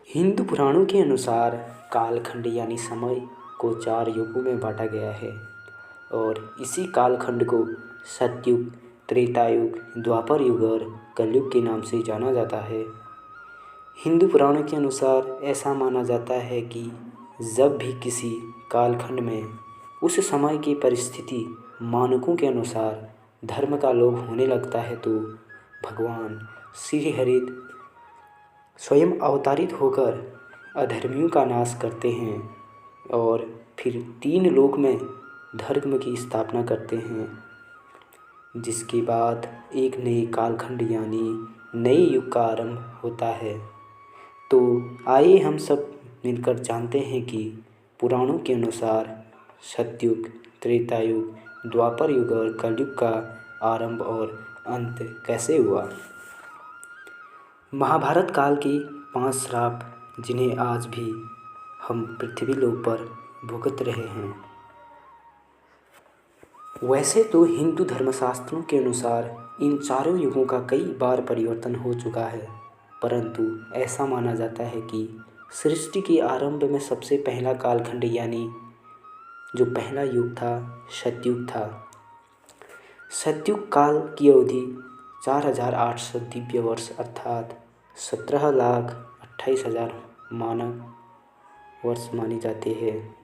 हिंदू पुराणों के अनुसार कालखंड यानी समय को 4 युगों में बांटा गया है और इसी कालखंड को सतयुग, त्रेता युग, द्वापर युग और कलयुग के नाम से जाना जाता है। हिंदू पुराणों के अनुसार ऐसा माना जाता है कि जब भी किसी कालखंड में उस समय की परिस्थिति मानकों के अनुसार धर्म का लोप होने लगता है तो भगवान श्री हरि स्वयं अवतारित होकर अधर्मियों का नाश करते हैं और फिर 3 लोक में धर्म की स्थापना करते हैं, जिसके बाद एक नए कालखंड यानी नए युग का आरंभ होता है। तो आइए हम सब मिलकर जानते हैं कि पुराणों के अनुसार सतयुग, त्रेता युग, द्वापर युग और कलयुग का आरंभ और अंत कैसे हुआ। महाभारत काल के 5 श्राप जिन्हें आज भी हम पृथ्वी लोक पर भुगत रहे हैं। वैसे तो हिंदू धर्मशास्त्रों के अनुसार इन चारों युगों का कई बार परिवर्तन हो चुका है, परंतु ऐसा माना जाता है कि सृष्टि के आरंभ में सबसे पहला कालखंड यानी जो पहला युग था सतयुग था। सतयुग काल की अवधि 4800 दिव्य वर्ष अर्थात 17,28,000 मानव वर्ष माने जाते हैं।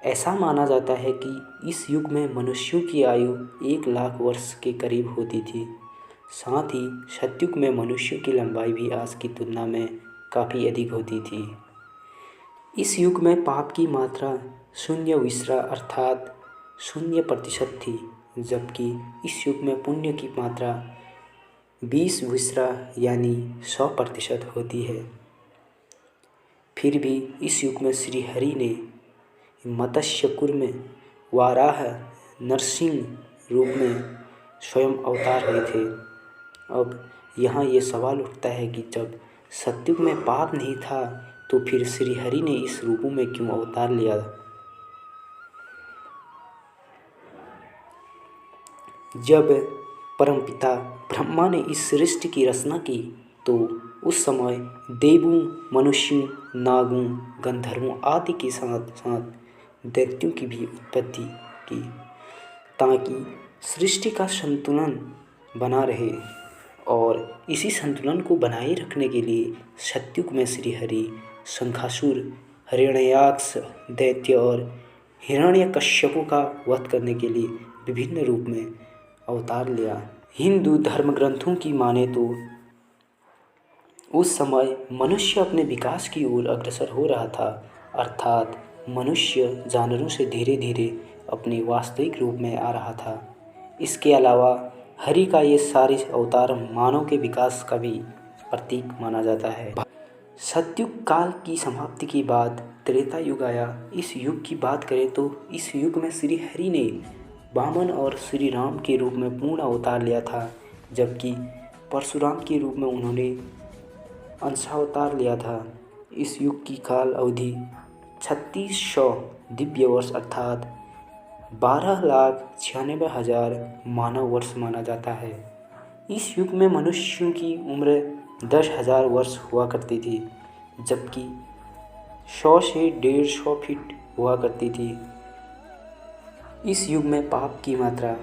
ऐसा माना जाता है कि इस युग में मनुष्यों की आयु 1,00,000 वर्ष के करीब होती थी। साथ ही सतयुग में मनुष्यों की लंबाई भी आज की तुलना में काफ़ी अधिक होती थी। इस युग में पाप की मात्रा 0 अर्थात 0% थी, जबकि इस युग में पुण्य की मात्रा 20 यानी 100% होती है। फिर भी इस युग में श्री हरि ने मत्स्य कूर्म वाराह नरसिंह रूप में स्वयं अवतार हुए थे। अब यहाँ ये सवाल उठता है कि जब सतयुग में पाप नहीं था तो फिर श्री हरि ने इस रूपों में क्यों अवतार लिया। जब परमपिता ब्रह्मा ने इस सृष्टि की रचना की तो उस समय देवों, मनुष्यों, नागों, गंधर्वों आदि के साथ साथ दैत्यों की भी उत्पत्ति की, ताकि सृष्टि का संतुलन बना रहे। और इसी संतुलन को बनाए रखने के लिए सतयुग में श्री हरि शंखासुर, हिरण्याक्ष दैत्य और हिरण्यकश्यपों का वध करने के लिए विभिन्न रूप में अवतार लिया। हिंदू धर्म ग्रंथों की माने तो उस समय मनुष्य अपने विकास की ओर अग्रसर हो रहा था, अर्थात मनुष्य जानवरों से धीरे धीरे अपने वास्तविक रूप में आ रहा था। इसके अलावा हरि का ये सारे अवतार मानव के विकास का भी प्रतीक माना जाता है। सतयुग काल की समाप्ति के बाद त्रेता युग आया। इस युग की बात करें तो इस युग में श्री हरि ने वामन और श्री राम के रूप में पूर्ण अवतार लिया था, जबकि परशुराम के रूप में उन्होंने अंशावतार लिया था। इस युग की काल अवधि 3600 दिव्य वर्ष अर्थात 12,96,000 मानव वर्ष माना जाता है। इस युग में मनुष्यों की उम्र 10,000 वर्ष हुआ करती थी, जबकि 100 से 150 फीट हुआ करती थी। इस युग में पाप की मात्रा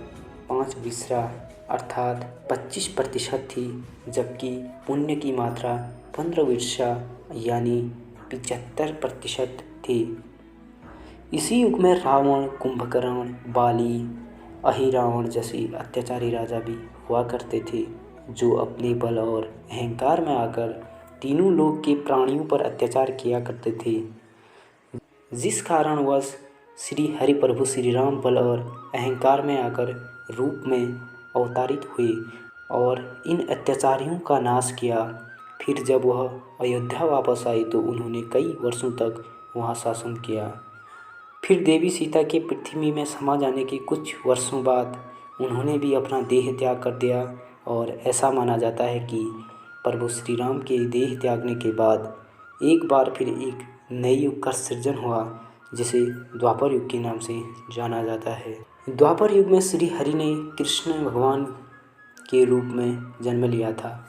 5 अर्थात 25% थी, जबकि पुण्य की मात्रा 15 यानी 75% थी। इसी युग में रावण, कुंभकर्ण, बाली, अहिरावण जैसे अत्याचारी राजा भी हुआ करते थे, जो अपने बल और अहंकार में आकर तीनों लोक के प्राणियों पर अत्याचार किया करते थे, जिस कारणवश श्री हरि प्रभु श्री राम बल और अहंकार में आकर रूप में अवतारित हुए और इन अत्याचारियों का नाश किया। फिर जब वह अयोध्या वापस आए तो उन्होंने कई वर्षों तक वहाँ शासन किया। फिर देवी सीता के पृथ्वी में समा जाने के कुछ वर्षों बाद उन्होंने भी अपना देह त्याग कर दिया और ऐसा माना जाता है कि प्रभु श्री राम के देह त्यागने के बाद एक बार फिर एक नए युग का सृजन हुआ, जिसे द्वापर युग के नाम से जाना जाता है। द्वापर युग में श्री हरि ने कृष्ण भगवान के रूप में जन्म लिया था।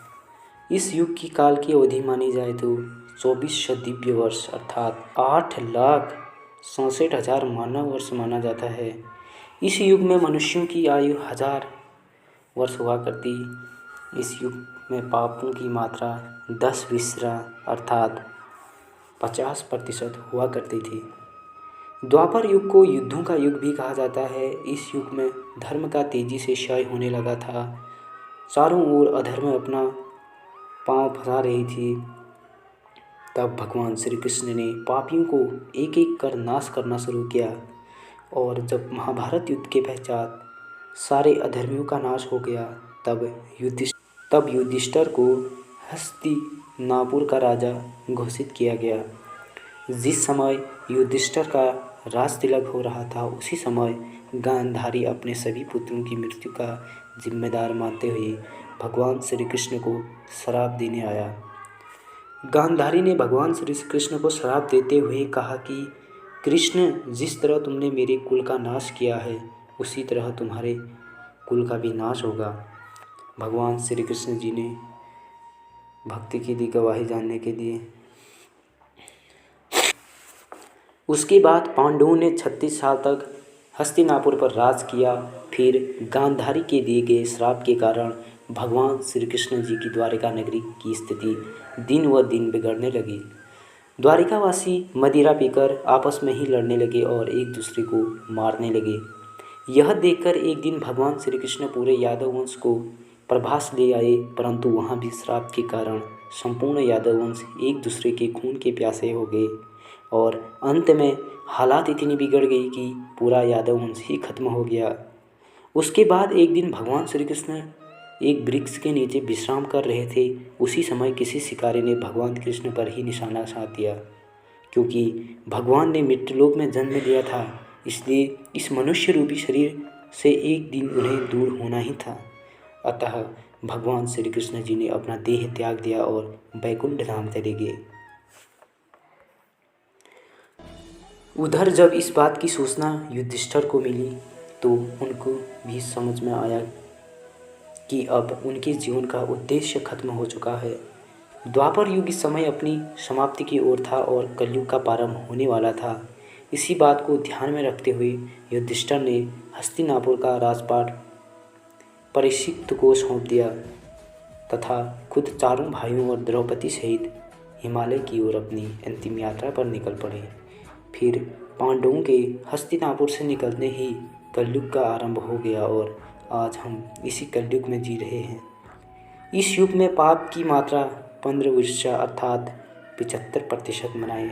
इस युग की काल की अवधि मानी जाए तो 2400 दिव्य वर्ष अर्थात 8,67,000 मानव वर्ष माना जाता है। इस युग में मनुष्यों की आयु 1000 वर्ष हुआ करती। इस युग में पापों की मात्रा 10 अर्थात 50% हुआ करती थी। द्वापर युग को युद्धों का युग भी कहा जाता है। इस युग में धर्म का तेजी से क्षय होने लगा था। चारों ओर अधर्म अपना पांव फंसा रही थी। तब भगवान श्री कृष्ण ने पापियों को एक एक कर नाश करना शुरू किया और जब महाभारत युद्ध के पश्चात सारे अधर्मियों का नाश हो गया तब युधिष्ठिर को हस्तिनापुर का राजा घोषित किया गया। जिस समय युधिष्ठिर का राज तिलक हो रहा था उसी समय गांधारी अपने सभी पुत्रों की मृत्यु का जिम्मेदार मानते हुए भगवान श्री कृष्ण को श्राप देने आया। गांधारी ने भगवान श्री कृष्ण को श्राप देते हुए कहा कि कृष्ण, जिस तरह तुमने मेरे कुल का नाश किया है उसी तरह तुम्हारे कुल का भी नाश होगा। भगवान श्री कृष्ण जी ने भक्ति की दी गवाही जानने के लिए। उसके बाद पांडवों ने 36 साल तक हस्तिनापुर पर राज किया। फिर गांधारी के दिए गए श्राप के कारण भगवान श्री कृष्ण जी की द्वारिका नगरी की स्थिति दिन व दिन बिगड़ने लगी। द्वारिकावासी मदिरा पीकर आपस में ही लड़ने लगे और एक दूसरे को मारने लगे। यह देखकर एक दिन भगवान श्री कृष्ण पूरे यादव वंश को प्रभास ले आए, परंतु वहाँ भी श्राप के कारण संपूर्ण यादव वंश एक दूसरे के खून के प्यासे हो गए और अंत में हालात इतनी बिगड़ गई कि पूरा यादव वंश ही खत्म हो गया। उसके बाद एक दिन भगवान श्री कृष्ण एक वृक्ष के नीचे विश्राम कर रहे थे। उसी समय किसी शिकारी ने भगवान कृष्ण पर ही निशाना साध दिया। क्योंकि भगवान ने मृत्युलोक में जन्म लिया था, इसलिए इस मनुष्य रूपी शरीर से एक दिन उन्हें दूर होना ही था। अतः भगवान श्री कृष्ण जी ने अपना देह त्याग दिया और वैकुंठ धाम चले गए। उधर जब इस बात की सूचना युधिष्ठिर को मिली तो उनको भी समझ में आया कि अब उनके जीवन का उद्देश्य खत्म हो चुका है। द्वापर युग इस समय अपनी समाप्ति की ओर था और कलयुग का प्रारंभ होने वाला था। इसी बात को ध्यान में रखते हुए युधिष्ठिर ने हस्तिनापुर का राजपाट परीक्षित को सौंप दिया तथा खुद चारों भाइयों और द्रौपदी सहित हिमालय की ओर अपनी अंतिम यात्रा पर निकल पड़े। फिर पांडवों के हस्तिनापुर से निकलने ही कलयुग का आरंभ हो गया और आज हम इसी कलयुग में जी रहे हैं। इस युग में पाप की मात्रा 15 अर्थात 75% मनाई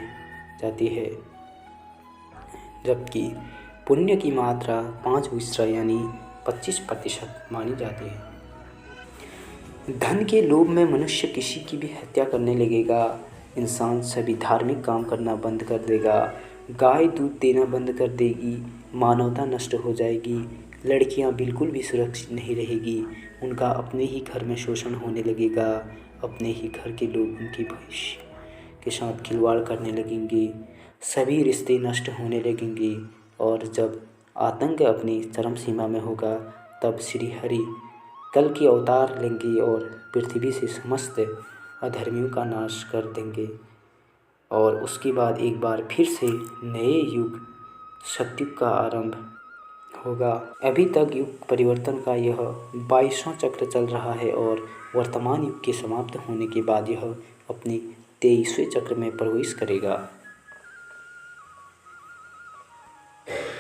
जाती है, जबकि पुण्य की मात्रा 5 यानी 25% मानी जाती है। धन के लोभ में मनुष्य किसी की भी हत्या करने लगेगा। इंसान सभी धार्मिक काम करना बंद कर देगा। गाय दूध देना बंद कर देगी। मानवता नष्ट हो जाएगी। लड़कियां बिल्कुल भी सुरक्षित नहीं रहेगी। उनका अपने ही घर में शोषण होने लगेगा। अपने ही घर के लोग उनके भविष्य के साथ खिलवाड़ करने लगेंगे। सभी रिश्ते नष्ट होने लगेंगे और जब आतंक अपनी चरम सीमा में होगा तब श्री हरि कल के अवतार लेंगे और पृथ्वी से समस्त अधर्मियों का नाश कर देंगे और उसके बाद एक बार फिर से नए युग सतयुग का आरंभ होगा। अभी तक युग परिवर्तन का यह 22वां चक्र चल रहा है और वर्तमान युग के समाप्त होने के बाद यह अपने 23वें चक्र में प्रवेश करेगा।